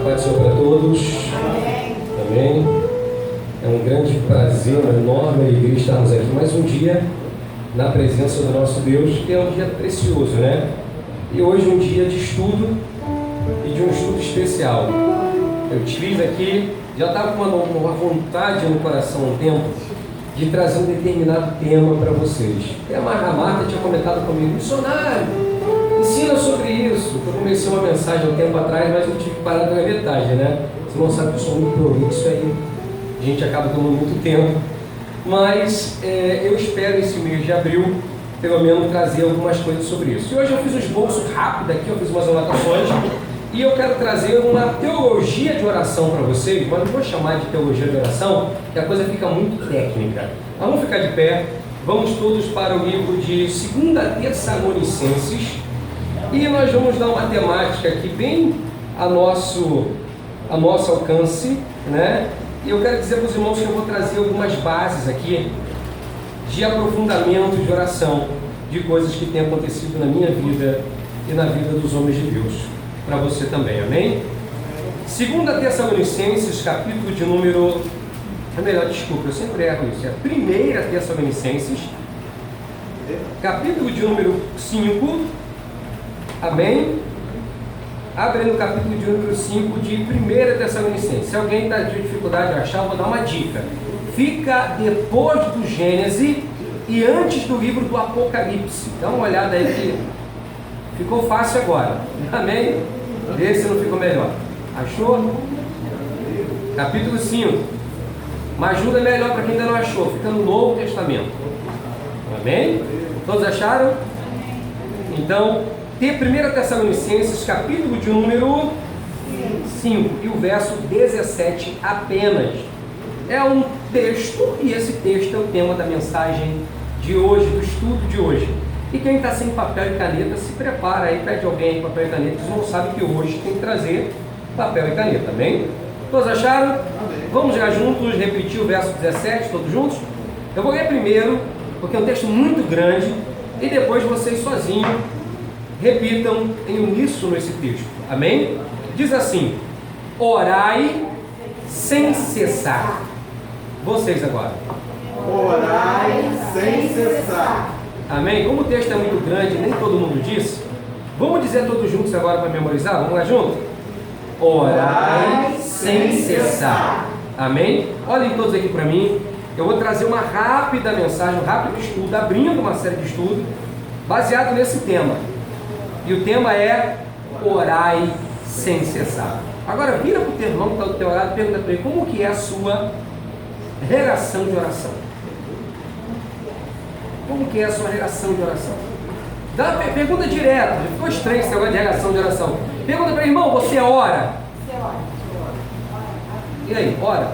paz do Senhor para todos. Amém. É um grande prazer, uma enorme alegria estarmos aqui mais um dia na presença do nosso Deus, que é um dia precioso, né? E hoje um dia de estudo e de um estudo especial. Eu fiz aqui, já estava com uma vontade no coração há um tempo de trazer um determinado tema para vocês. A Marta tinha comentado comigo: missionário, ensina sobre isso. Eu comecei uma mensagem há um tempo atrás, mas eu tive que parar pela metade, né? Você não sabe que eu sou muito prolixo aí, a gente acaba tomando muito tempo. Mas eu espero esse mês de abril, pelo menos, trazer algumas coisas sobre isso. E hoje eu fiz um esboço rápido aqui, eu fiz umas anotações, e eu quero trazer uma teologia de oração para vocês, mas não vou chamar de teologia de oração, que a coisa fica muito técnica. Mas vamos ficar de pé, vamos todos para o livro de 2 Tessalonicenses, e nós vamos dar uma temática aqui bem a nosso alcance, né? E eu quero dizer para os irmãos que eu vou trazer algumas bases aqui de aprofundamento de oração, de coisas que têm acontecido na minha vida e na vida dos homens de Deus, para você também, amém? 2 Tessalonicenses, capítulo de número... desculpa, eu sempre erro isso, é 1 Tessalonicenses, capítulo de número 5, amém? Abre no capítulo de número 5 de 1 Tessalonicenses. Se alguém está de dificuldade de achar, eu vou dar uma dica. Fica depois do Gênesis e antes do livro do Apocalipse. Dá uma olhada aí que ficou fácil agora. Amém? Vê se não ficou melhor. Achou? Capítulo 5. Uma ajuda melhor para quem ainda não achou. Fica no Novo Testamento. Amém? Todos acharam? Então, 1 Tessalonicenses, capítulo de número 5 e o verso 17 apenas. É um texto, e esse texto é o tema da mensagem de hoje, do estudo de hoje. E quem está sem papel e caneta, se prepara aí, pede alguém aí papel e caneta, eles não sabem que hoje tem que trazer papel e caneta, amém? Todos acharam? Vamos já juntos repetir o verso 17, todos juntos? Eu vou ler primeiro, porque é um texto muito grande, e depois vocês sozinhos repitam em uníssono esse texto, amém? Diz assim: orai sem cessar. Vocês agora. Orai sem cessar. Amém? Como o texto é muito grande, nem todo mundo disse, vamos dizer todos juntos agora para memorizar? Vamos lá junto? Orai sem cessar. Amém? Olhem todos aqui para mim. Eu vou trazer uma rápida mensagem, um rápido estudo, abrindo uma série de estudo, baseado nesse tema. E o tema é orai sem cessar. Agora vira para o teu irmão que está do teu lado e pergunta para ele: como que é a sua relação de oração? Como que é a sua relação de oração? Dá uma pergunta direta. Ficou estranho esse negócio de relação de oração. Pergunta para ele: irmão, você ora? E aí, ora?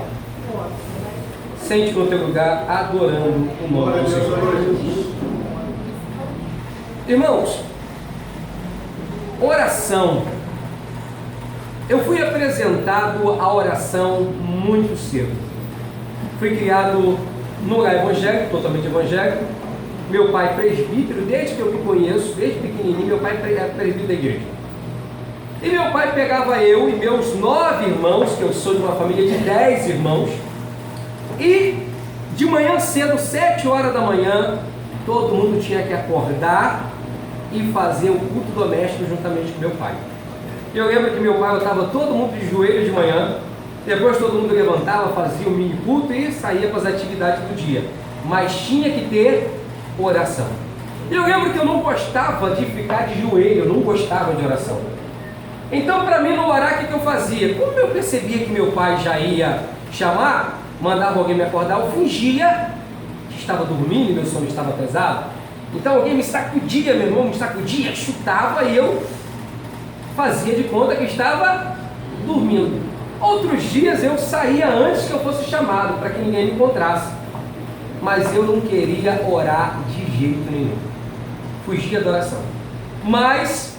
Sente no teu lugar adorando o nome do Senhor. Irmãos, oração. Eu fui apresentado à oração muito cedo. Fui criado no lar evangélico, totalmente evangélico. Meu pai presbítero, desde que eu me conheço, desde pequenininho, meu pai é presbítero da igreja. E meu pai pegava eu e meus 9 irmãos, que eu sou de uma família de 10 irmãos, e de manhã cedo, 7 horas da manhã, todo mundo tinha que acordar e fazer o culto doméstico juntamente com meu pai. Eu lembro que meu pai botava todo mundo de joelho de manhã, depois todo mundo levantava, fazia o mini culto e saía para as atividades do dia, mas tinha que ter oração. Eu lembro que eu não gostava de ficar de joelho, eu não gostava de oração. Então, para mim no orar, o que eu fazia? Como eu percebia que meu pai já ia chamar, mandava alguém me acordar, eu fingia que estava dormindo e meu sono estava pesado. Então alguém me sacudia, meu irmão me sacudia, chutava e eu fazia de conta que estava dormindo. Outros dias eu saía antes que eu fosse chamado, para que ninguém me encontrasse. Mas eu não queria orar de jeito nenhum. Fugia da oração. Mas,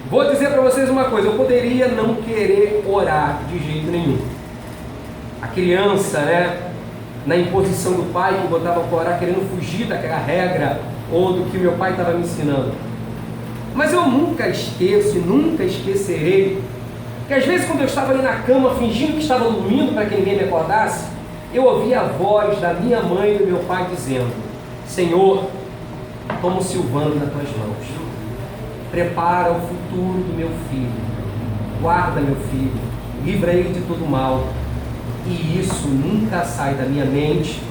vou dizer para vocês uma coisa, eu poderia não querer orar de jeito nenhum. A criança, né, na imposição do pai que botava para orar, querendo fugir daquela regra, ou do que meu pai estava me ensinando. Mas eu nunca esqueço e nunca esquecerei que às vezes quando eu estava ali na cama, fingindo que estava dormindo para que ninguém me acordasse, eu ouvia a voz da minha mãe e do meu pai dizendo: Senhor, toma o Silvano nas tuas mãos, prepara o futuro do meu filho, guarda meu filho, livra ele de todo mal. E isso nunca sai da minha mente,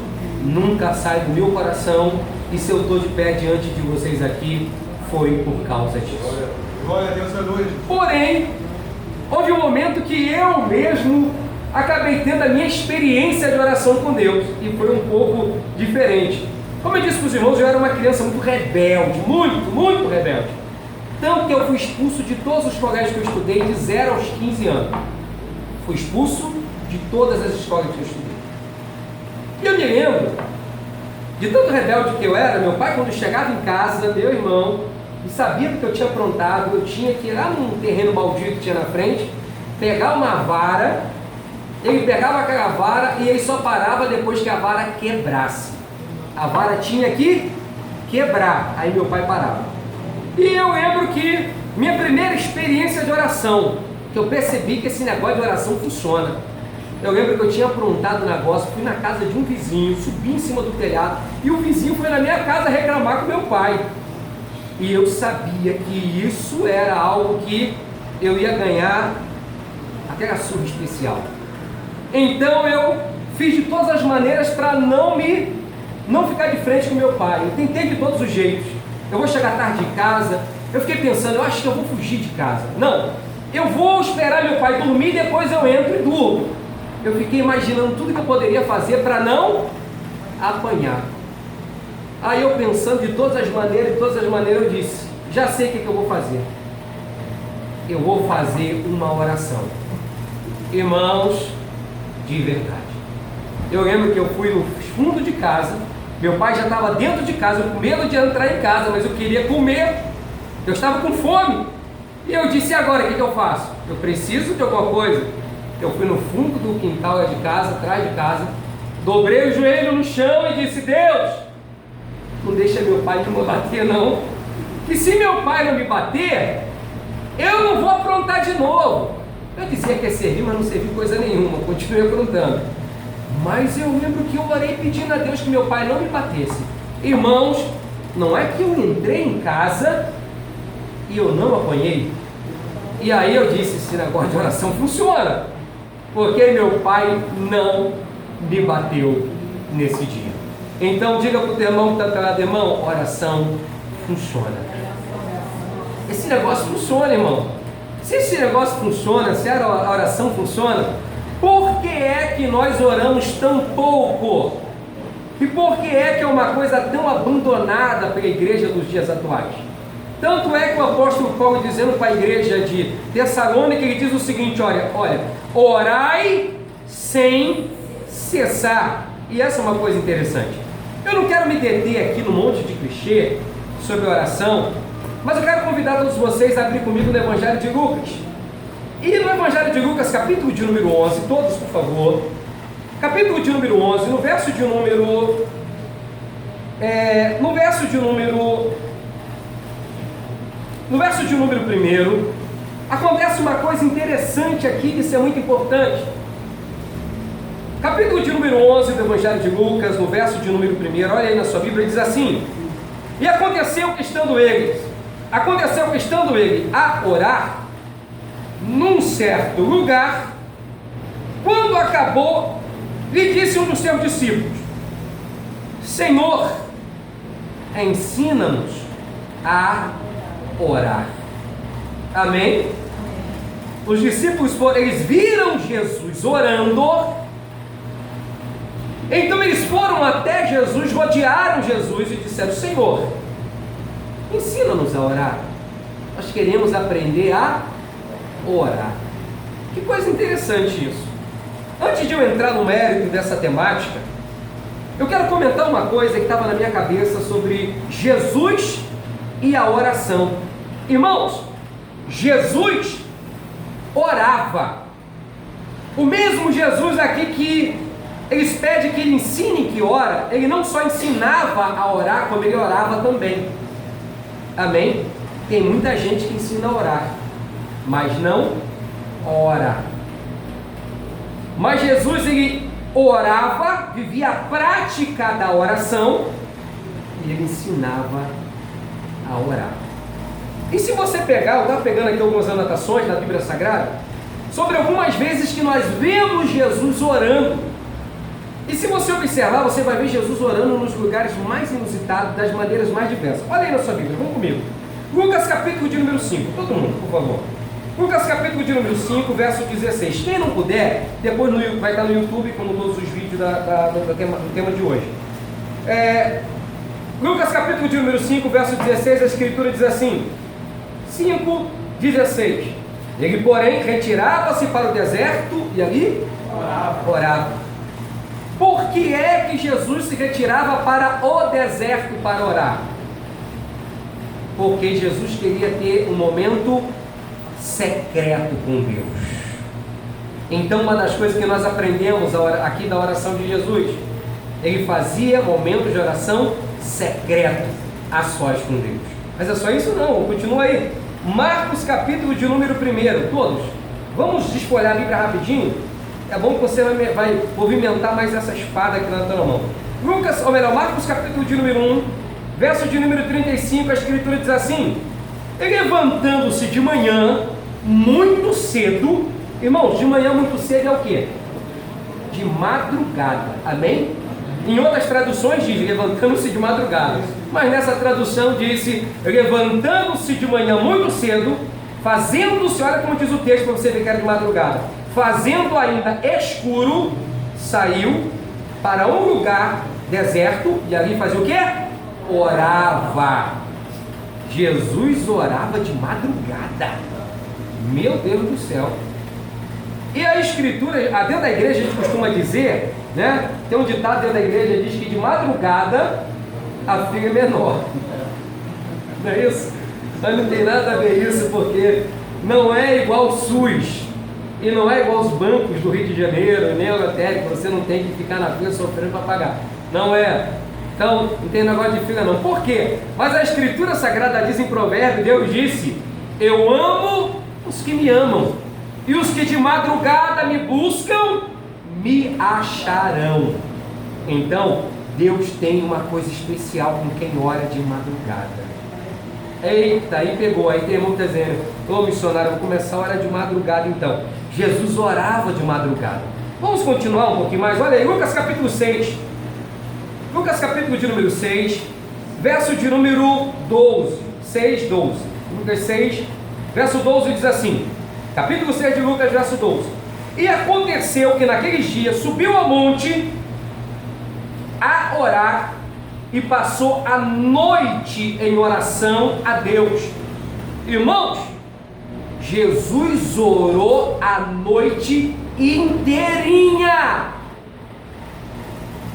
nunca sai do meu coração, e se eu estou de pé diante de vocês aqui, foi por causa disso. Glória a Deus, aleluia. Porém, houve um momento que eu mesmo acabei tendo a minha experiência de oração com Deus, e foi um pouco diferente. Como eu disse para os irmãos, eu era uma criança muito rebelde, muito rebelde. Tanto que eu fui expulso de todos os colégios que eu estudei, de 0 aos 15 anos. Fui expulso de todas as escolas que eu estudei. E eu me lembro de tanto rebelde que eu era. Meu pai, quando chegava em casa, meu irmão, e sabia do que eu tinha aprontado, eu tinha que ir lá num terreno baldio que tinha na frente, pegar uma vara, ele pegava aquela vara e ele só parava depois que a vara quebrasse. A vara tinha que quebrar, aí meu pai parava. E eu lembro que minha primeira experiência de oração, que eu percebi que esse negócio de oração funciona. Eu lembro que eu tinha aprontado um negócio, fui na casa de um vizinho, subi em cima do telhado, e o vizinho foi na minha casa reclamar com meu pai. E eu sabia que isso era algo que eu ia ganhar aquela surra especial. Então eu fiz de todas as maneiras para não ficar de frente com meu pai. Eu tentei de todos os jeitos. Eu vou chegar tarde em casa. Eu fiquei pensando, eu acho que eu vou fugir de casa. Não, eu vou esperar meu pai dormir, depois eu entro e durmo. Eu fiquei imaginando tudo que eu poderia fazer para não apanhar. Aí eu pensando de todas as maneiras, eu disse, já sei o que eu vou fazer. Eu vou fazer uma oração. Irmãos, de verdade. Eu lembro que eu fui no fundo de casa, meu pai já estava dentro de casa, eu com medo de entrar em casa, mas eu queria comer, eu estava com fome. E eu disse, e agora, o que eu faço? Eu preciso de alguma coisa. Eu fui no fundo do quintal de casa, atrás de casa, dobrei o joelho no chão e disse, Deus, não deixa meu pai me bater não, que se meu pai não me bater, eu não vou aprontar de novo. Eu dizia que ia servir, mas não serviu coisa nenhuma, continuei aprontando. Mas eu lembro que eu orei pedindo a Deus que meu pai não me batesse. Irmãos, não é que eu entrei em casa e eu não apanhei. E aí eu disse, esse negócio de oração funciona, porque meu pai não me bateu nesse dia. Então diga para o teu irmão que está calado, irmão, oração funciona. Esse negócio funciona, irmão. Se esse negócio funciona, se a oração funciona, por que é que nós oramos tão pouco? E por que é uma coisa tão abandonada pela igreja dos dias atuais? Tanto é que o apóstolo Paulo, dizendo para a igreja de Tessalônica, ele diz o seguinte, olha, orai sem cessar. E essa é uma coisa interessante. Eu não quero me deter aqui num monte de clichê sobre oração, mas eu quero convidar todos vocês a abrir comigo no Evangelho de Lucas. E no Evangelho de Lucas, capítulo de número 11, todos por favor, capítulo de número 11, no verso de número 1, acontece uma coisa interessante aqui, que isso é muito importante. Capítulo de número 11 do Evangelho de Lucas, no verso de número 1, olha aí na sua Bíblia, diz assim, e aconteceu que estando ele a orar, num certo lugar, quando acabou, lhe disse um dos seus discípulos, Senhor, ensina-nos a orar. Amém? Os discípulos eles viram Jesus orando, então eles foram até Jesus, rodearam Jesus e disseram, Senhor, ensina-nos a orar. Nós queremos aprender a orar. Que coisa interessante isso. Antes de eu entrar no mérito dessa temática, eu quero comentar uma coisa que estava na minha cabeça sobre Jesus e a oração. Irmãos, Jesus orava. O mesmo Jesus aqui que eles pedem que ele ensine que ora, ele não só ensinava a orar, como ele orava também. Amém? Tem muita gente que ensina a orar, mas não ora. Mas Jesus, ele orava, vivia a prática da oração e ele ensinava a orar. E se você pegar, eu estava pegando aqui algumas anotações na Bíblia Sagrada, sobre algumas vezes que nós vemos Jesus orando. E se você observar, você vai ver Jesus orando nos lugares mais inusitados, das maneiras mais diversas. Olha aí na sua Bíblia, vamos comigo. Lucas capítulo de número 5, todo mundo, por favor. Lucas capítulo de número 5, verso 16. Quem não puder, depois vai estar no YouTube, como todos os vídeos do tema de hoje. Lucas capítulo de número 5, verso 16, a Escritura diz assim, 5:16. Ele, porém, retirava-se para o deserto e ali orava. Por que é que Jesus se retirava para o deserto para orar? Porque Jesus queria ter um momento secreto com Deus. Então, uma das coisas que nós aprendemos aqui da oração de Jesus, ele fazia momentos de oração secreto, a sós com Deus. Mas é só isso não, continua aí. Marcos capítulo de número 1, todos. Vamos desfolhar a Bíblia rapidinho. É bom que você vai movimentar mais essa espada que nós estamos na mão. Marcos capítulo de número 1, verso de número 35, a Escritura diz assim: e levantando-se de manhã, muito cedo, irmãos, de manhã muito cedo é o quê? De madrugada, amém? Em outras traduções diz levantando-se de madrugada, mas nessa tradução disse levantando-se de manhã muito cedo, fazendo-se, olha como diz o texto para você ver que era de madrugada, fazendo ainda escuro, saiu para um lugar deserto e ali fazia o quê? Orava. Jesus orava de madrugada. Meu Deus do céu. E a Escritura, dentro da igreja a gente costuma dizer, né? Tem um ditado dentro da igreja, diz que de madrugada a figa é menor. Não é isso? Mas não tem nada a ver isso, porque não é igual o SUS e não é igual os bancos do Rio de Janeiro, nem a lotérica, você não tem que ficar na fila sofrendo para pagar. Não é. Então, não tem negócio de fila não. Por quê? Mas a Escritura Sagrada diz em Provérbios, Deus disse: eu amo os que me amam, e os que de madrugada me buscam, me acharão. Então, Deus tem uma coisa especial com quem ora de madrugada. Eita, aí pegou, aí tem irmão que está dizendo: ô missionário, eu vou começar a orar de madrugada então. Jesus orava de madrugada. Vamos continuar um pouquinho mais, olha aí, Lucas capítulo 6. Lucas capítulo de número 6, verso de número 12, 6, 12. Lucas 6, verso 12 diz assim, capítulo 6 de Lucas, verso 12. E aconteceu que naqueles dias subiu ao monte a orar e passou a noite em oração a Deus. Irmãos, Jesus orou a noite inteirinha.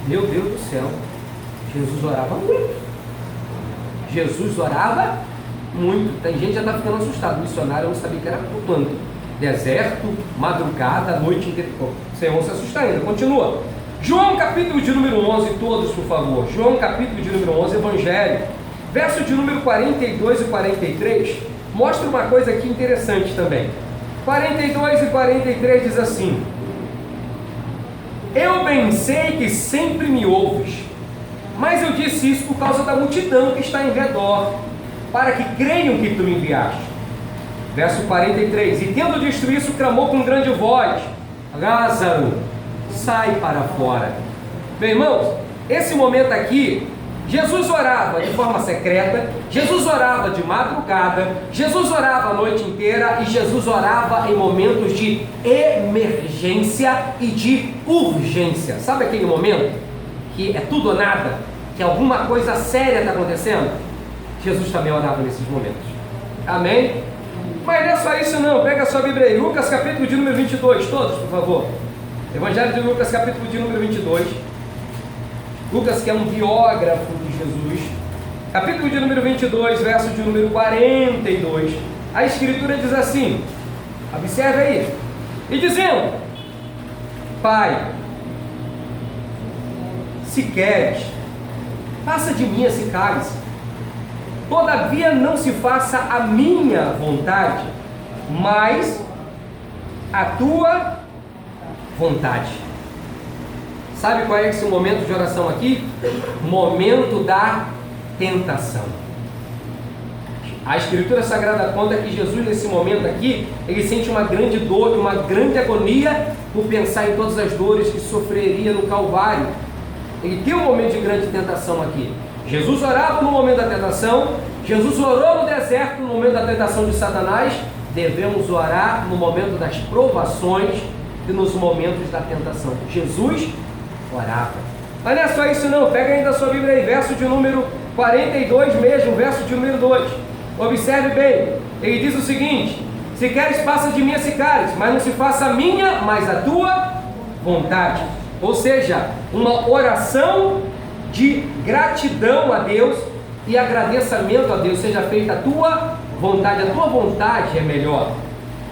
Meu Deus do céu, Jesus orava muito. Jesus orava muito. Tem gente que já está ficando assustado. Missionário, eu não sabia que era por quanto. Deserto, madrugada, noite inteira. Vocês vão se assustar ainda. Continua. João capítulo de número 11, todos por favor. João capítulo de número 11, Evangelho. Verso de número 42 e 43. Mostra uma coisa aqui interessante também. 42 e 43 diz assim: eu bem sei que sempre me ouves, mas eu disse isso por causa da multidão que está em redor, para que creiam que tu me enviaste. Verso 43, e tendo dito isso, clamou com grande voz: Lázaro, sai para fora. Meus irmãos, esse momento aqui, Jesus orava de forma secreta, Jesus orava de madrugada, Jesus orava a noite inteira e Jesus orava em momentos de emergência e de urgência. Sabe aquele momento que é tudo ou nada, que alguma coisa séria está acontecendo? Jesus também orava nesses momentos. Amém? Mas não é só isso não, pega a sua Bíblia aí, Lucas capítulo de número 22, todos por favor. Evangelho de Lucas capítulo de número 22. Lucas, que é um biógrafo de Jesus, capítulo de número 22, verso de número 42, a Escritura diz assim, observe aí, e dizendo: Pai, se queres, passa de mim esse cálice, todavia não se faça a minha vontade, mas a tua vontade. Sabe qual é esse momento de oração aqui? Momento da tentação. A Escritura Sagrada conta que Jesus, nesse momento aqui, ele sente uma grande dor, uma grande agonia por pensar em todas as dores que sofreria no Calvário. Ele tem um momento de grande tentação aqui. Jesus orava no momento da tentação, Jesus orou no deserto no momento da tentação de Satanás. Devemos orar no momento das provações e nos momentos da tentação. Jesus orava. Mas não é só isso não, pega ainda a sua Bíblia aí, verso de número 42 mesmo, verso de número 2. Observe bem, ele diz o seguinte: se queres, passa de mim esse cálice, mas não se faça a minha, mas a tua vontade. Ou seja, uma oração de gratidão a Deus e agradecimento a Deus. Seja feita a tua vontade. A tua vontade é melhor.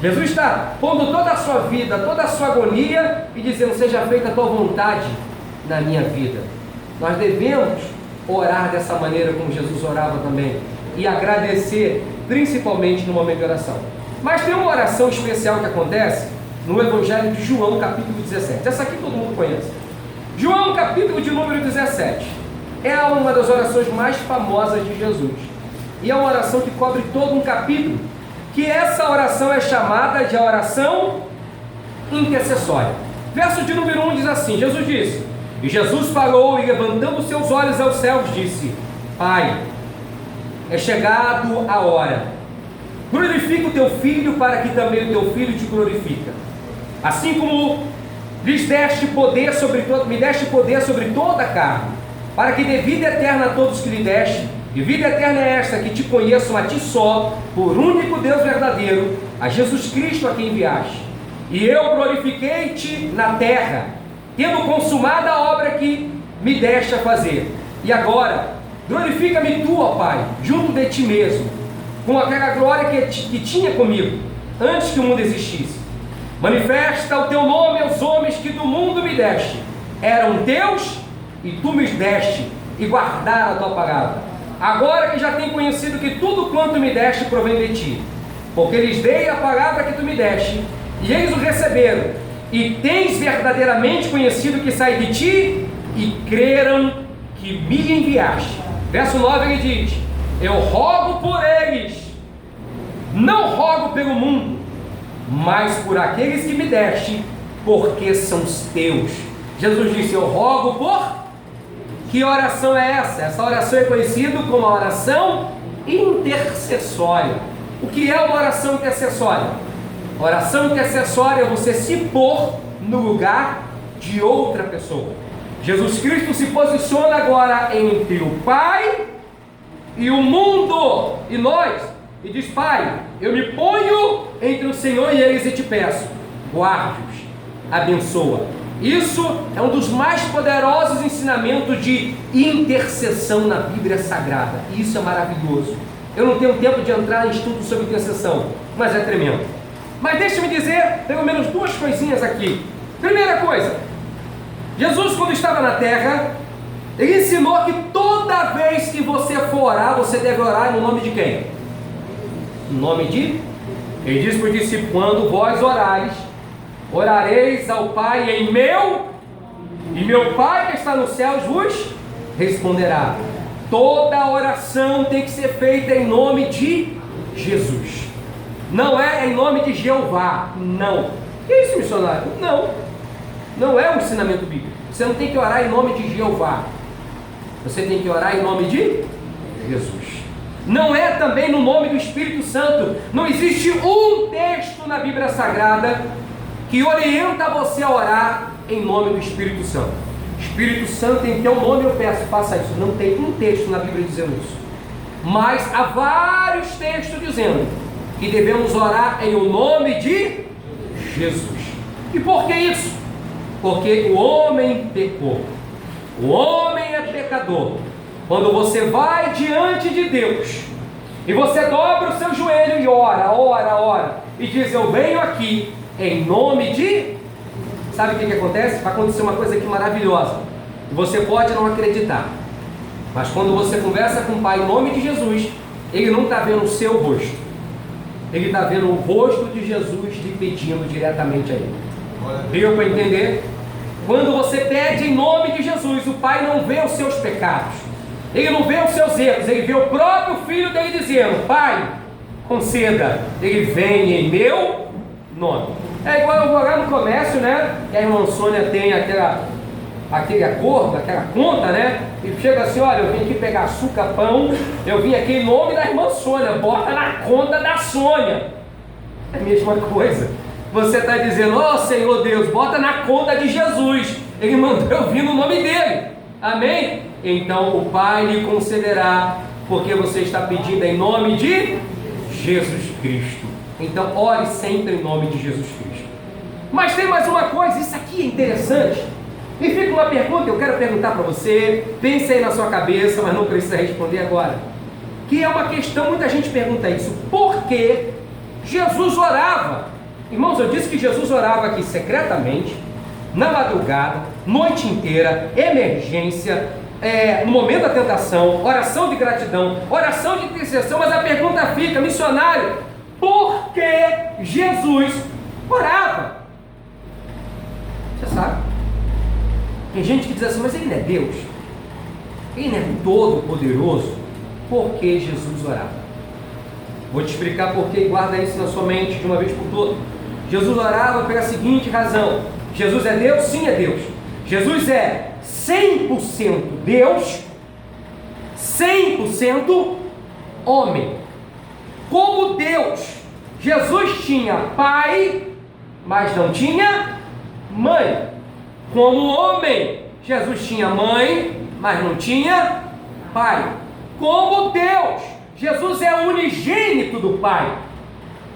Jesus está pondo toda a sua vida, toda a sua agonia e dizendo: seja feita a tua vontade na minha vida. Nós devemos orar dessa maneira como Jesus orava também, e agradecer, principalmente no momento de oração. Mas tem uma oração especial que acontece no Evangelho de João, capítulo 17. Essa aqui todo mundo conhece. João, capítulo de número 17. É uma das orações mais famosas de Jesus. E é uma oração que cobre todo um capítulo, que essa oração é chamada de oração intercessória. Verso de número 1 diz assim: Jesus disse, e Jesus falou e levantando seus olhos aos céus disse: Pai, é chegado a hora, glorifica o teu filho, para que também o teu filho te glorifica. Assim como lhes deste poder sobre todo, me deste poder sobre toda a carne, para que dê vida eterna a todos que lhe deste. E vida eterna é esta, que te conheçam a ti só, por único Deus verdadeiro, a Jesus Cristo a quem enviaste. E eu glorifiquei-te na terra, tendo consumado a obra que me deste a fazer. E agora glorifica-me tu, ó Pai, junto de ti mesmo, com aquela glória que tinha comigo, antes que o mundo existisse. Manifesta o teu nome aos homens que do mundo me deste. Eram teus, e tu me deste, e guardaram a tua palavra. Agora que já tenho conhecido que tudo quanto me deste provém de ti, porque lhes dei a palavra que tu me deste, e eles o receberam, e tens verdadeiramente conhecido que sai de ti, e creram que me enviaste. Verso 9 ele diz: eu rogo por eles, não rogo pelo mundo, mas por aqueles que me deste, porque são os teus. Jesus disse: eu rogo por... Que oração é essa? Essa oração é conhecida como a oração intercessória. O que é uma oração intercessória? Oração intercessória é você se pôr no lugar de outra pessoa. Jesus Cristo se posiciona agora entre o Pai e o mundo, e nós, e diz: Pai, eu me ponho entre o Senhor e eles e te peço, guarde-os, abençoa. Isso é um dos mais poderosos ensinamentos de intercessão na Bíblia Sagrada. Isso é maravilhoso. Eu não tenho tempo de entrar em estudo sobre intercessão, mas é tremendo. Mas deixe-me dizer pelo menos duas coisinhas aqui. Primeira coisa, Jesus, quando estava na terra, ele ensinou que toda vez que você for orar, você deve orar no nome de quem? No nome de... Ele disse para os discípulos: quando vós orares, orareis ao Pai em meu, e meu Pai que está nos céus vos responderá. Toda oração tem que ser feita em nome de Jesus. Não é em nome de Jeová, não. Que é isso, missionário? Não é um ensinamento bíblico. Você não tem que orar em nome de Jeová. Você tem que orar em nome de Jesus. Não é também no nome do Espírito Santo. Não existe um texto na Bíblia Sagrada que orienta você a orar em nome do Espírito Santo. Espírito Santo, em teu nome eu peço, faça isso. Não tem um texto na Bíblia dizendo isso. Mas há vários textos dizendo que devemos orar em o nome de Jesus. E por que isso? Porque o homem pecou. O homem é pecador. Quando você vai diante de Deus e você dobra o seu joelho e ora, e diz: eu venho aqui em nome de... Sabe o que acontece? Vai acontecer uma coisa aqui maravilhosa. Você pode não acreditar, mas quando você conversa com o Pai em nome de Jesus, Ele não está vendo o seu rosto. ele está vendo o rosto de Jesus lhe pedindo diretamente a ele. Deu para entender? Quando você pede em nome de Jesus, o Pai não vê os seus pecados, ele não vê os seus erros, ele vê o próprio Filho dele dizendo: Pai, conceda. Ele vem em meu nome. É igual eu vou lá no comércio, né? E a irmã Sônia tem aquele acordo, aquela conta, né? E chega assim: olha, eu vim aqui pegar açúcar, pão, eu vim aqui em nome da irmã Sônia, bota na conta da Sônia. É a mesma coisa. Você está dizendo: ó Senhor Deus, bota na conta de Jesus, ele mandou eu vir no nome dele. Amém? Então o Pai lhe concederá, porque você está pedindo em nome de Jesus Cristo. Então ore sempre em nome de Jesus Cristo. Mas tem mais uma coisa, isso aqui é interessante. E fica uma pergunta, eu quero perguntar para você, pense aí na sua cabeça, mas não precisa responder agora. Que é uma questão, muita gente pergunta isso: por que Jesus orava? Irmãos, eu disse que Jesus orava aqui secretamente, na madrugada, noite inteira, emergência, no momento da tentação, oração de gratidão, oração de intercessão. Mas a pergunta fica: missionário, por que Jesus orava? Você sabe? Tem gente que diz assim: mas ele não é Deus? Ele não é todo poderoso? Por que Jesus orava? Vou te explicar por que, guarda isso na sua mente de uma vez por todas. Jesus orava pela seguinte razão: Jesus é Deus? Sim, é Deus. Jesus é 100% Deus, 100% homem. Como Deus, Jesus tinha pai, mas não tinha mãe. Como homem, Jesus tinha mãe, mas não tinha pai. Como Deus, Jesus é o unigênito do Pai.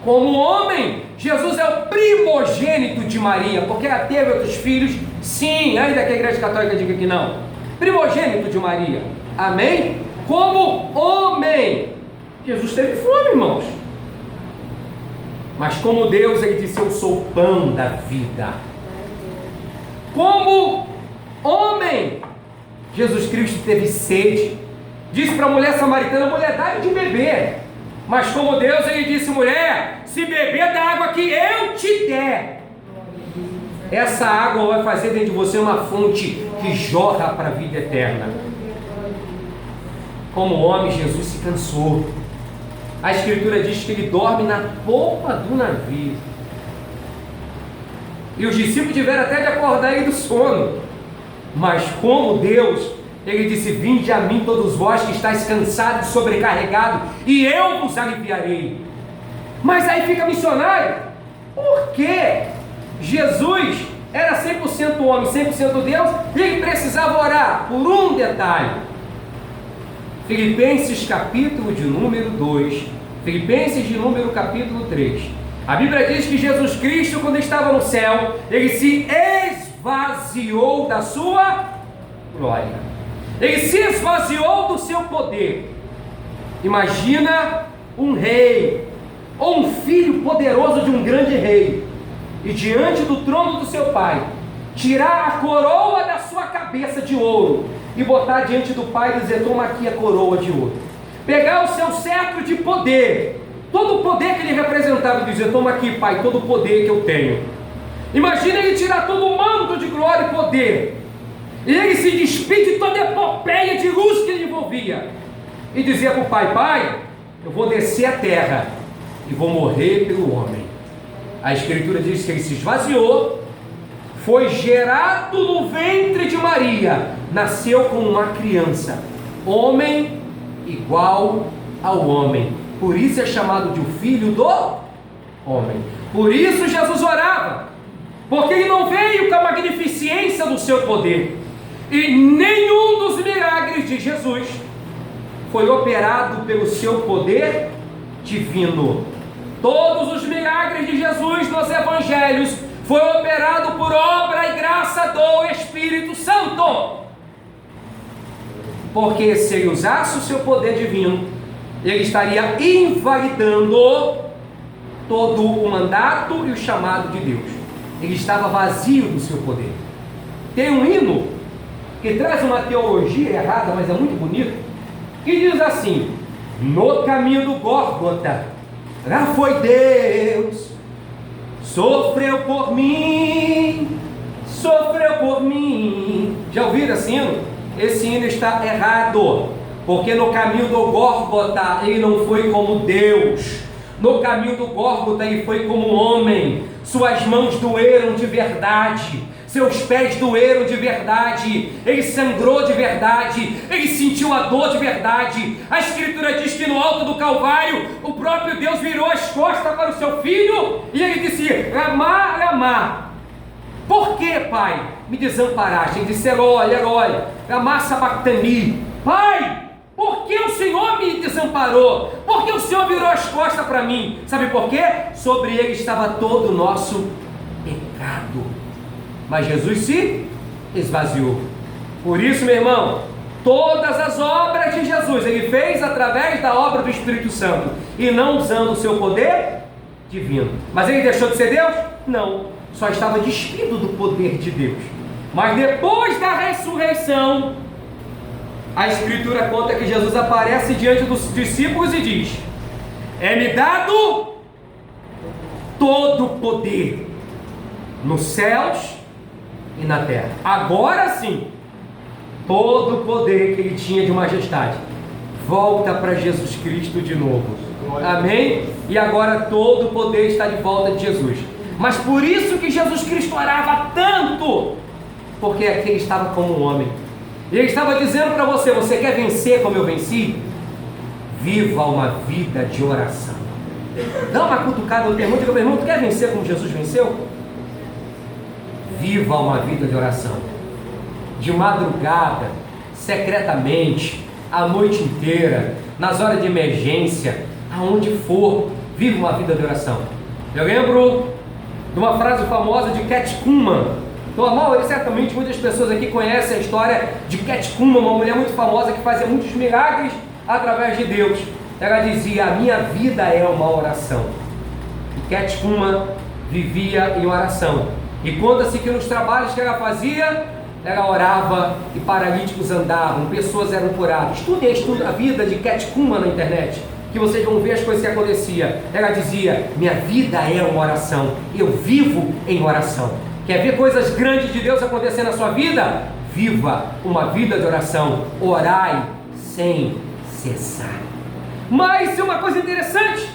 Como homem, Jesus é o primogênito de Maria, porque ela teve outros filhos, sim, ainda que a Igreja Católica diga que não. Primogênito de Maria, amém? Como homem, Jesus teve fome, irmãos. Mas como Deus, ele disse: eu sou o pão da vida. Como homem, Jesus Cristo teve sede. Disse para a mulher samaritana: mulher, dá de beber. Mas como Deus, ele disse: mulher, se beber da água que eu te der, essa água vai fazer dentro de você uma fonte que jorra para a vida eterna. Como homem, Jesus se cansou. A Escritura diz que ele dorme na polpa do navio. E os discípulos tiveram até de acordar ele do sono. Mas como Deus, ele disse: vinde a mim todos vós que estáis cansados e sobrecarregados, e eu vos aliviarei. Mas aí fica missionário: por que Jesus era 100% homem, 100% Deus, e ele precisava orar? Por um detalhe. Filipenses capítulo de número 2, Filipenses de número capítulo 3. A Bíblia diz que Jesus Cristo, quando estava no céu, ele se esvaziou da sua glória. Ele se esvaziou do seu poder. Imagina um rei, ou um filho poderoso de um grande rei, e diante do trono do seu pai, tirar a coroa da sua cabeça de ouro, e botar diante do pai e dizer: toma aqui a coroa de ouro. Pegar o seu cetro de poder, todo o poder que ele representava, e dizer: toma aqui, pai, todo o poder que eu tenho. Imagina ele tirar todo o manto de glória e poder, e ele se despide de toda a epopeia de luz que ele envolvia, e dizer para o pai: pai, eu vou descer a terra e vou morrer pelo homem. A Escritura diz que ele se esvaziou, foi gerado no ventre de Maria, nasceu como uma criança, homem igual ao homem. Por isso é chamado de o filho do homem. Por isso Jesus orava, porque ele não veio com a magnificência do seu poder, e nenhum dos milagres de Jesus foi operado pelo seu poder divino. Todos os milagres de Jesus nos evangelhos foi operado por obra e graça do Espírito Santo. Porque se ele usasse o seu poder divino, ele estaria invalidando todo o mandato e o chamado de Deus. Ele estava vazio do seu poder. Tem um hino que traz uma teologia errada, mas é muito bonito, que diz assim: no caminho do Gólgota Já foi Deus, sofreu por mim, sofreu por mim. Já ouviram esse hino? Esse hino está errado, porque no caminho do Gólgota ele não foi como Deus. No caminho do Gólgota ele foi como homem. Suas mãos doeram de verdade, seus pés doeram de verdade, ele sangrou de verdade, ele sentiu a dor de verdade. A Escritura diz que no alto do Calvário o próprio Deus virou as costas para o seu filho e ele disse: Ramá, Ramá, por que, Pai, me desamparaste? Ele disse: Eloi, Eloi, Ramá sabactani. Pai, por que o Senhor me desamparou? Por que o Senhor virou as costas para mim? Sabe por quê? Sobre ele estava todo o nosso pecado, mas Jesus se esvaziou. Por isso, meu irmão, todas as obras de Jesus ele fez através da obra do Espírito Santo e não usando o seu poder divino. Mas ele deixou de ser Deus? Não, só estava despido do poder de Deus. Mas depois da ressurreição, a Escritura conta que Jesus aparece diante dos discípulos e diz: é-me dado todo o poder nos céus e na terra. Agora sim, todo o poder que ele tinha de majestade volta para Jesus Cristo de novo. Amém? E agora todo o poder está de volta de Jesus. Mas por isso que Jesus Cristo orava tanto, porque aqui ele estava como um homem. E ele estava dizendo para você: você quer vencer como eu venci? Viva uma vida de oração. Dá uma cutucada no teu irmão e diga: meu irmão, tu quer vencer como Jesus venceu? Viva uma vida de oração. De madrugada, secretamente, a noite inteira, nas horas de emergência, aonde for, viva uma vida de oração. Eu lembro de uma frase famosa de Cat Kuhlman. Então, a maioria, certamente, muitas pessoas aqui conhecem a história de Cat Kuhlman, uma mulher muito famosa que fazia muitos milagres através de Deus. Ela dizia: a minha vida é uma oração. E Cat Kuhlman vivia em oração. E conta-se que nos trabalhos que ela fazia, ela orava e paralíticos andavam, pessoas eram curadas. Estudem a vida de Cat Kuhlman na internet, que vocês vão ver as coisas que aconteciam. Ela dizia: minha vida é uma oração, eu vivo em oração. Quer ver coisas grandes de Deus acontecer na sua vida? Viva uma vida de oração. Orai sem cessar. Mas tem uma coisa interessante: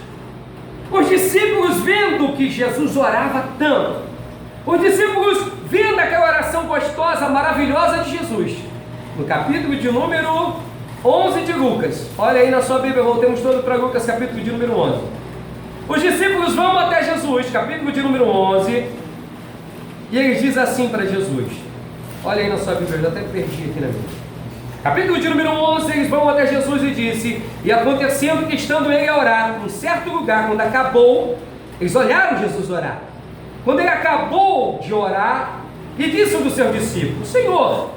os discípulos, vendo que Jesus orava tanto, os discípulos vendo aquela oração gostosa, maravilhosa de Jesus, no capítulo de número 11 de Lucas, olha aí na sua Bíblia, voltemos todo para Lucas, capítulo de número 11. Os discípulos vão até Jesus, capítulo de número 11, e eles dizem assim para Jesus, olha aí na sua Bíblia, eu até perdi aqui na Bíblia. Capítulo de número 11, eles vão até Jesus e disse: e acontecendo que estando ele a orar, em certo lugar, quando acabou, eles olharam Jesus orar. Quando ele acabou de orar, e disse um dos seus discípulos: Senhor,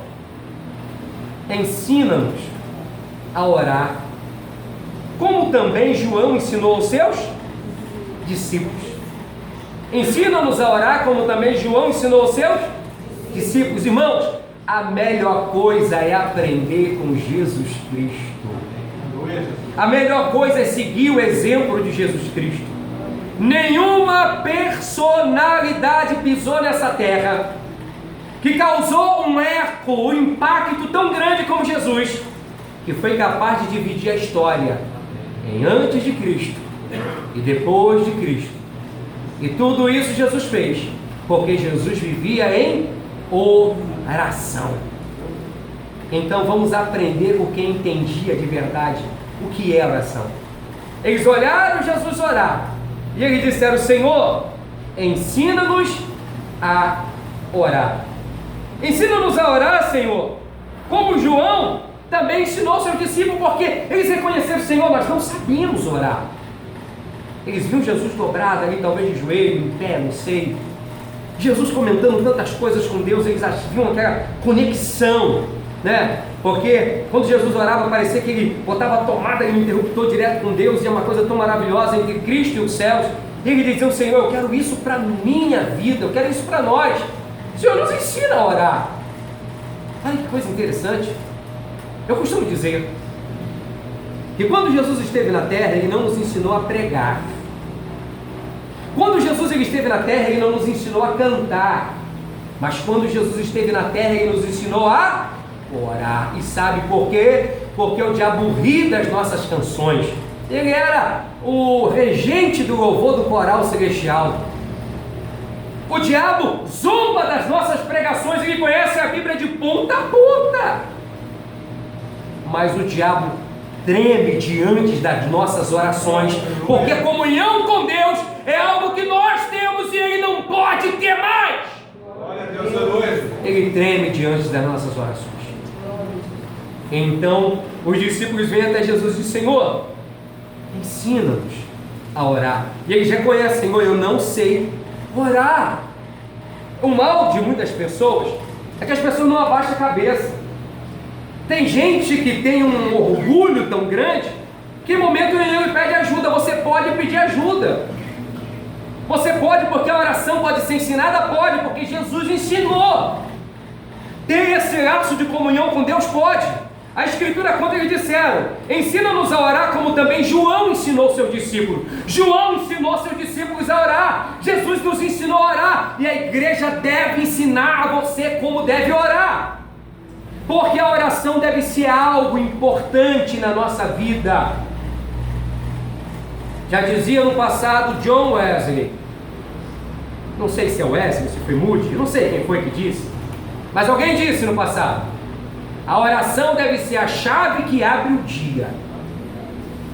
ensina-nos a orar, como também João ensinou aos seus discípulos. Ensina-nos a orar, como também João ensinou aos seus discípulos. Irmãos, a melhor coisa é aprender com Jesus Cristo. A melhor coisa é seguir o exemplo de Jesus Cristo. Nenhuma personalidade pisou nessa terra que causou um eco, um impacto tão grande como Jesus, que foi capaz de dividir a história em antes de Cristo e depois de Cristo. E tudo isso Jesus fez porque Jesus vivia em oração. Então vamos aprender com quem entendia de verdade o que é oração. Eles olharam Jesus orar e eles disseram: Senhor, ensina-nos a orar. Ensina-nos a orar, Senhor, como João também ensinou seus discípulos, porque eles reconheceram: Senhor, nós não sabíamos orar. Eles viram Jesus dobrado ali, talvez de joelho, em pé, não sei. Jesus comentando tantas coisas com Deus, eles viam aquela conexão, né? Porque quando Jesus orava, parecia que ele botava a tomada no interruptor direto com Deus, e é uma coisa tão maravilhosa entre Cristo e os céus. E ele dizia: Senhor, eu quero isso para a minha vida, eu quero isso para nós. O Senhor nos ensina a orar. Olha que coisa interessante. Eu costumo dizer que quando Jesus esteve na terra, ele não nos ensinou a pregar, Quando Jesus ele esteve na terra, ele não nos ensinou a cantar, mas quando Jesus esteve na terra, ele nos ensinou a orar. E sabe por quê? Porque o diabo ri das nossas canções. Ele era o regente do louvor do coral celestial. O diabo zomba das nossas pregações, ele conhece a Bíblia de ponta a ponta. Mas o diabo treme diante das nossas orações, porque comunhão com Deus é algo que nós temos e ele não pode ter mais. Glória a Deus, aleluia. Ele treme diante das nossas orações. Então os discípulos vêm até Jesus e dizem: Senhor, ensina-nos a orar. E eles reconhecem: Senhor, eu não sei orar. O mal de muitas pessoas é que as pessoas não abaixam a cabeça. Tem gente que tem um orgulho tão grande que em momento nenhum ele pede ajuda. Você pode pedir ajuda. Você pode, porque a oração pode ser ensinada? Pode, porque Jesus ensinou. Ter esse laço de comunhão com Deus? Pode. A Escritura conta, eles disseram: ensina-nos a orar como também João ensinou seus discípulos. João ensinou seus discípulos a orar. Jesus nos ensinou a orar. E a igreja deve ensinar a você como deve orar. Porque a oração deve ser algo importante na nossa vida. Já dizia no passado John Wesley, não sei se é Wesley, se foi Moody, não sei quem foi que disse, mas alguém disse no passado: a oração deve ser a chave que abre o dia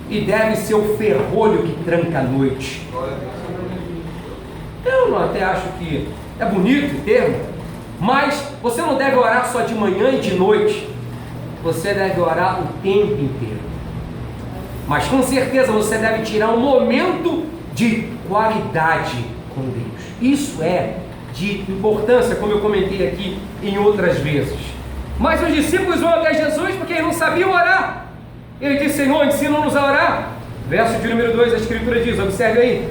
e deve ser o ferrolho que tranca a noite. Eu até acho que é bonito o termo, mas você não deve orar só de manhã e de noite, você deve orar o tempo inteiro. Mas com certeza você deve tirar um momento de qualidade com Deus. Isso é de importância, como eu comentei aqui em outras vezes. Mas os discípulos vão até Jesus porque eles não sabiam orar. Ele disse: Senhor, ensina-nos a orar. Verso de número 2, a Escritura diz, observe aí: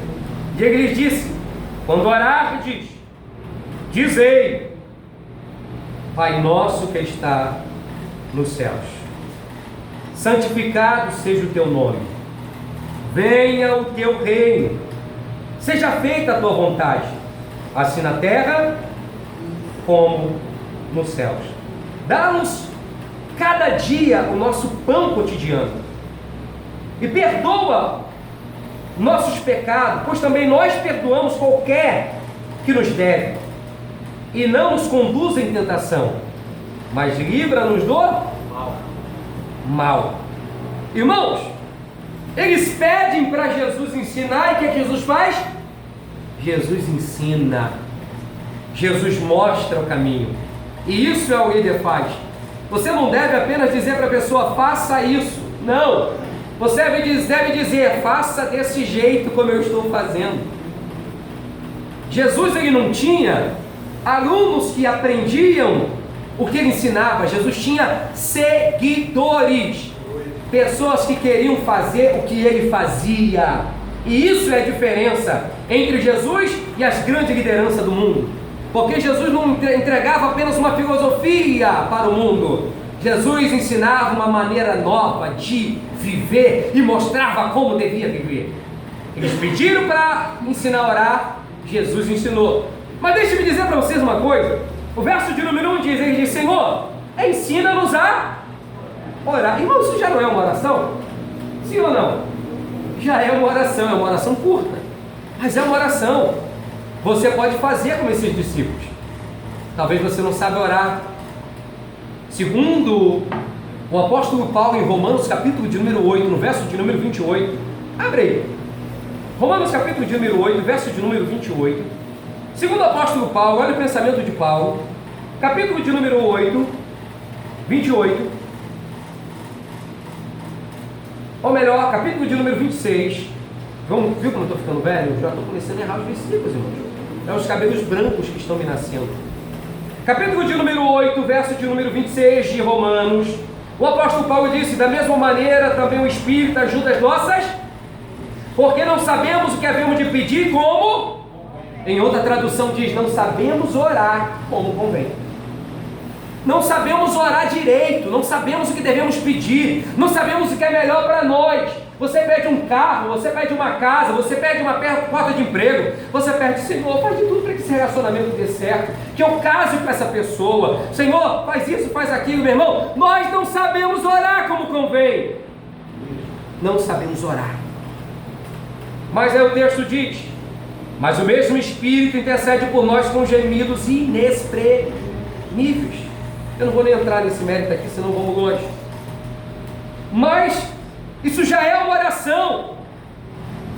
e ele lhes disse: quando orardes, dizei: Pai nosso que está nos céus, santificado seja o teu nome, venha o teu reino, seja feita a tua vontade, assim na terra como nos céus. Dá-nos cada dia o nosso pão cotidiano e perdoa nossos pecados, pois também nós perdoamos qualquer que nos deve, e não nos conduza em tentação, mas livra-nos do mal. Irmãos, eles pedem para Jesus ensinar, e o que Jesus faz? Jesus ensina, Jesus mostra o caminho, e isso é o líder faz. Você não deve apenas dizer para a pessoa: faça isso. Não, você deve dizer: faça desse jeito como eu estou fazendo. Jesus ele não tinha alunos que aprendiam o que ele ensinava. Jesus tinha seguidores, pessoas que queriam fazer o que ele fazia. E isso é a diferença entre Jesus e as grandes lideranças do mundo. Porque Jesus não entregava apenas uma filosofia para o mundo. Jesus ensinava uma maneira nova de viver e mostrava como devia viver. Eles pediram para ensinar a orar, Jesus ensinou. Mas deixe-me dizer para vocês uma coisa. O verso de número 1 diz: ele diz: Senhor, ensina-nos a orar. Irmão, isso já não é uma oração? Sim ou não? Já é uma oração curta, mas é uma oração. Você pode fazer como esses discípulos. Talvez você não saiba orar. Segundo o apóstolo Paulo em Romanos capítulo de número 8, no verso de número 28, abre aí. Romanos capítulo de número 8, verso de número 28. Segundo o apóstolo Paulo, olha o pensamento de Paulo, capítulo de número 8, 28, ou melhor, capítulo de número 26. Vamos, viu como eu estou ficando velho? Eu já estou começando a errar os versículos, irmãos. É os cabelos brancos que estão me nascendo. Capítulo de número 8, verso de número 26 de Romanos. O apóstolo Paulo disse: da mesma maneira também o Espírito ajuda as nossas, porque não sabemos o que havemos de pedir como... Em outra tradução diz: não sabemos orar como convém. Não sabemos orar direito, não sabemos o que devemos pedir, não sabemos o que é melhor para nós. você perde um carro, você perde uma casa, você perde uma porta de emprego, você perde, Senhor, faz de tudo para que esse relacionamento dê certo, que eu case com essa pessoa, Senhor, faz isso, faz aquilo, meu irmão. Nós não sabemos orar como convém, não sabemos orar. Mas aí o texto diz: mas o mesmo Espírito intercede por nós com gemidos inexprimíveis. Eu não vou nem entrar nesse mérito aqui, senão vamos longe. Mas isso já é uma oração.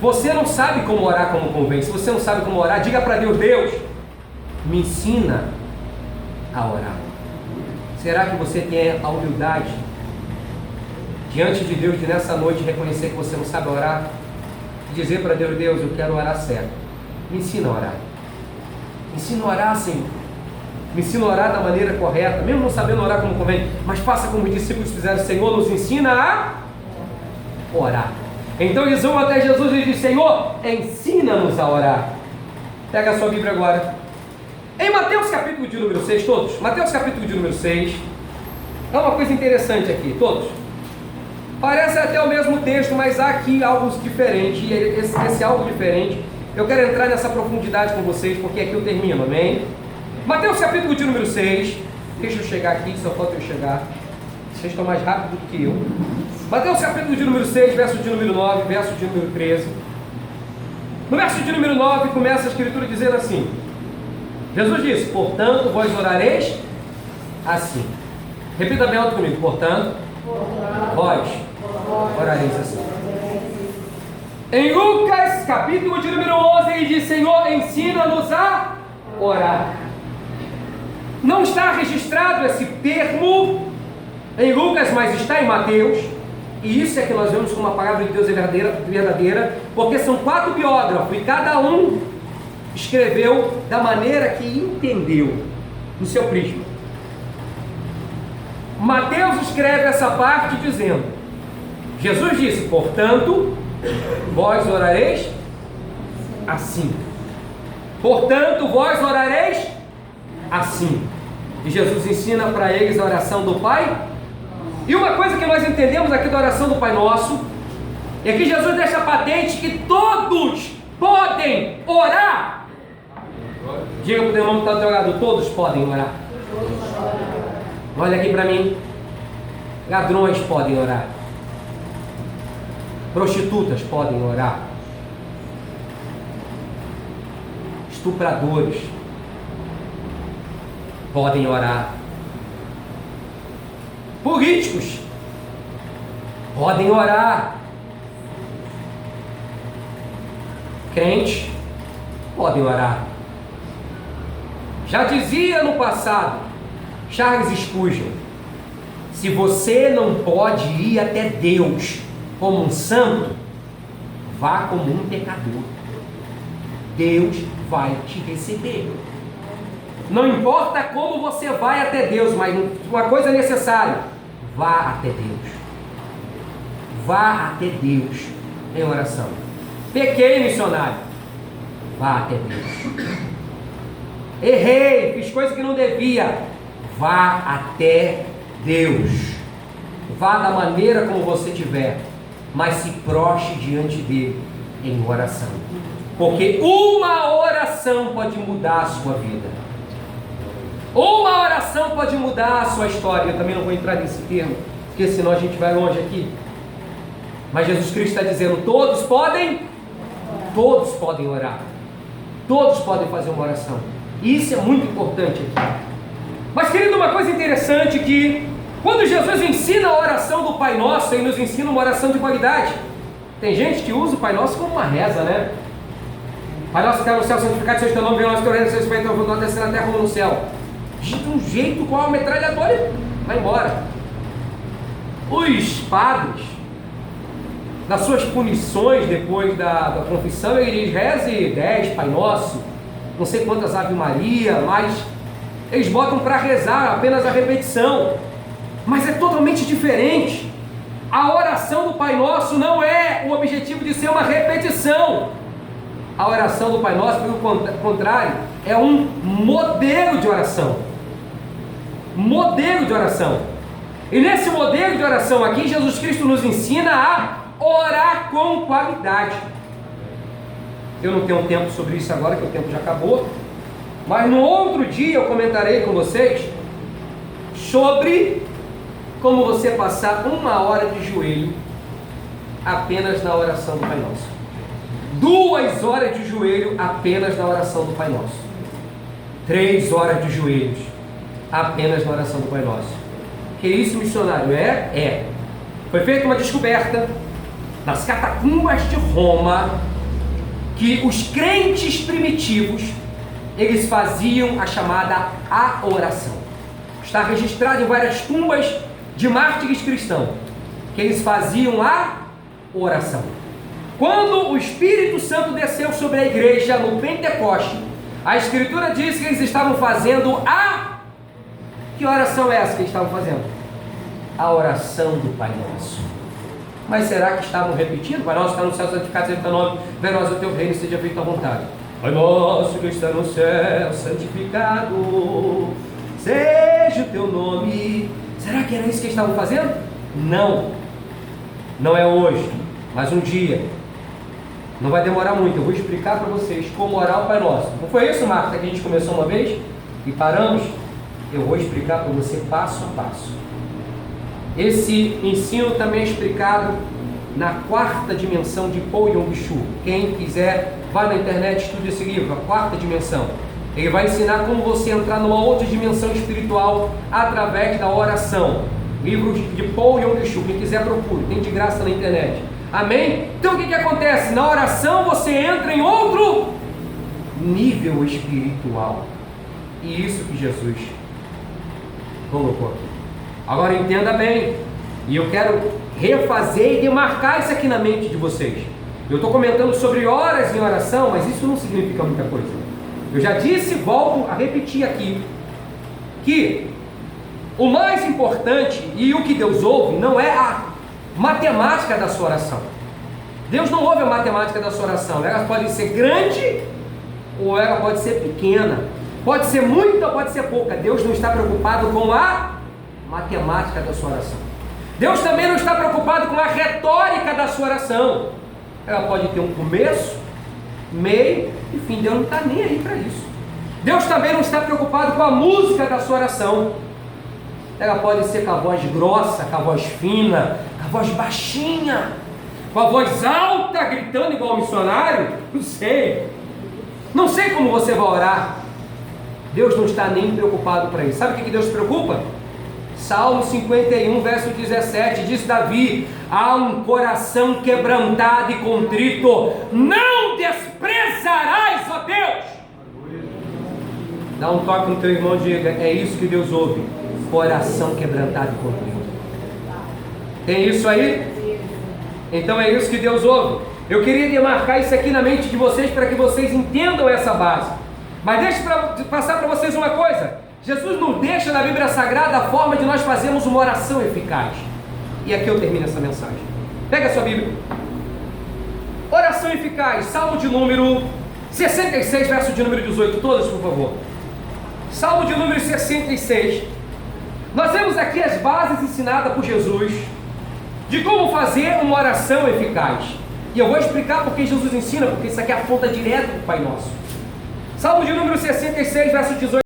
Você não sabe como orar como convém. Se você não sabe como orar, diga para Deus: Deus, me ensina a orar. Será que você tem a humildade diante de Deus de nessa noite reconhecer que você não sabe orar? E dizer para Deus: Deus, eu quero orar certo. Me ensina a orar. Me ensina a orar, Senhor. Me ensina a orar da maneira correta, mesmo não sabendo orar como convém, mas faça como os discípulos fizeram. Senhor, nos ensina a orar. Então eles vão até Jesus e dizem: Senhor, ensina-nos a orar. Pega a sua Bíblia agora. Em Mateus capítulo de número 6, todos. Mateus capítulo de número 6. É uma coisa interessante aqui, todos. Parece até o mesmo texto, mas há aqui algo diferente. E esse algo diferente, eu quero entrar nessa profundidade com vocês, porque aqui eu termino, amém? Mateus capítulo de número 6. Deixa eu chegar aqui, só falta eu chegar. Vocês estão mais rápido do que eu. Mateus capítulo de número 6, verso de número 9, verso de número 13. No verso de número 9 começa a escritura dizendo assim: Jesus disse: portanto vós orareis assim. Repita bem alto comigo: portanto vós orareis assim. Em Lucas capítulo de número 11 ele diz: Senhor, ensina-nos a orar. Não está registrado esse termo em Lucas, mas está em Mateus. E isso é que nós vemos como a palavra de Deus é verdadeira, porque são 4 biógrafos e cada um escreveu da maneira que entendeu, no seu prisma. Mateus escreve essa parte dizendo: Jesus disse: portanto, vós orareis assim. Portanto, vós orareis assim. E Jesus ensina para eles a oração do Pai. E uma coisa que nós entendemos aqui da oração do Pai Nosso é que Jesus deixa patente que todos podem orar. Diga para o irmão que está do teu lado: todos podem orar. Olha aqui para mim. Ladrões podem orar. Prostitutas podem orar. Estupradores podem orar. Políticos podem orar. Crentes podem orar. Já dizia no passado Charles Spurgeon: se você não pode ir até Deus como um santo, vá como um pecador. Deus vai te receber. Não importa como você vai até Deus, mas uma coisa é necessária: vá até Deus. Vá até Deus em oração. Pequei, missionário. Vá até Deus. Errei, fiz coisa que não devia. Vá até Deus. Vá da maneira como você tiver, mas se prostre diante dele em oração. Porque uma oração pode mudar a sua vida. Uma oração pode mudar a sua história. Eu também não vou entrar nesse termo, porque senão a gente vai longe aqui. Mas Jesus Cristo está dizendo: todos podem orar. Todos podem fazer uma oração. E isso é muito importante aqui. Mas, querido, uma coisa interessante que quando Jesus ensina a oração do Pai Nosso, ele nos ensina uma oração de qualidade. Tem gente que usa o Pai Nosso como uma reza, né? Pai Nosso que está no céu, santificado seja o teu nome, venha o nosso teu reino, seja feito a tua vontade, descer na terra como no céu. De um jeito qual a metralhadora vai embora. Os padres, nas suas punições depois da confissão, ele diz: reze 10 Pai Nosso, não sei quantas Ave Maria, mas eles botam para rezar apenas a repetição. Mas é totalmente diferente. A oração do Pai Nosso não é o objetivo de ser uma repetição. A oração do Pai Nosso, pelo contrário, é um modelo de oração. Modelo de oração. E nesse modelo de oração aqui, Jesus Cristo nos ensina a orar com qualidade. Eu não tenho tempo sobre isso agora, que o tempo já acabou, mas no outro dia eu comentarei com vocês sobre como você passar 1 hora de joelho apenas na oração do Pai Nosso, 2 horas de joelho apenas na oração do Pai Nosso, 3 horas de joelhos apenas na oração do Pai Nosso. Que isso, missionário? Foi feita uma descoberta nas catacumbas de Roma, que os crentes primitivos, eles faziam a chamada oração. Está registrado em várias tumbas de mártires cristãos, que eles faziam a oração. Quando o Espírito Santo desceu sobre a igreja no Pentecoste, a Escritura diz que eles estavam fazendo Que oração é essa que eles estavam fazendo? A oração do Pai Nosso. Mas será que estavam repetindo? Pai Nosso que está no céu, santificado seja o teu nome, venha a nós o teu reino, seja feita a vontade. Pai Nosso que está no céu, santificado seja o teu nome. Será que era isso que eles estavam fazendo? Não. Não é hoje, mas um dia. Não vai demorar muito, eu vou explicar para vocês como orar o Pai Nosso. Não foi isso, Marta, que a gente começou uma vez e paramos? Eu vou explicar para você passo a passo. Esse ensino também é explicado na 4ª dimensão de Paul Yong-Chu. Quem quiser, vai na internet, estude esse livro, a 4ª dimensão. Ele vai ensinar como você entrar numa outra dimensão espiritual através da oração. Livro de Paul Yong-Chu, quem quiser procure, tem de graça na internet. Amém? Então o que acontece? Na oração você entra em outro nível espiritual. E isso que Jesus colocou aqui. Agora entenda bem, e eu quero refazer e demarcar isso aqui na mente de vocês. Eu estou comentando sobre horas em oração, mas isso não significa muita coisa. Eu já disse e volto a repetir aqui, que o mais importante e o que Deus ouve não é a matemática da sua oração. Deus não ouve a matemática da sua oração. Ela pode ser grande ou ela pode ser pequena, pode ser muita ou pode ser pouca. Deus não está preocupado com a matemática da sua oração. Deus também não está preocupado com a retórica da sua oração. Ela pode ter um começo, meio e fim. Deus não está nem aí para isso. Deus também não está preocupado com a música da sua oração. Ela pode ser com a voz grossa, com a voz fina, com a voz baixinha, com a voz alta, gritando igual missionário. Não sei. Não sei como você vai orar. Deus não está nem preocupado para isso. Sabe o que Deus se preocupa? Salmo 51, verso 17, diz Davi: há um coração quebrantado e contrito, não desprezarás, ó Deus. Dá um toque no teu irmão e diga: é isso que Deus ouve, coração quebrantado e contrito. Tem isso aí? Então é isso que Deus ouve. Eu queria demarcar isso aqui na mente de vocês para que vocês entendam essa base. Mas deixa eu passar para vocês uma coisa. Jesus não deixa na Bíblia Sagrada a forma de nós fazermos uma oração eficaz. E aqui eu termino essa mensagem. Pega a sua Bíblia. Oração eficaz, Salmo de número 66, verso de número 18. Todos, por favor. Salmo de número 66. Nós vemos aqui as bases ensinadas por Jesus de como fazer uma oração eficaz. E eu vou explicar porque Jesus ensina, porque isso aqui aponta direto para o Pai Nosso. Salmo de número 66, verso 18.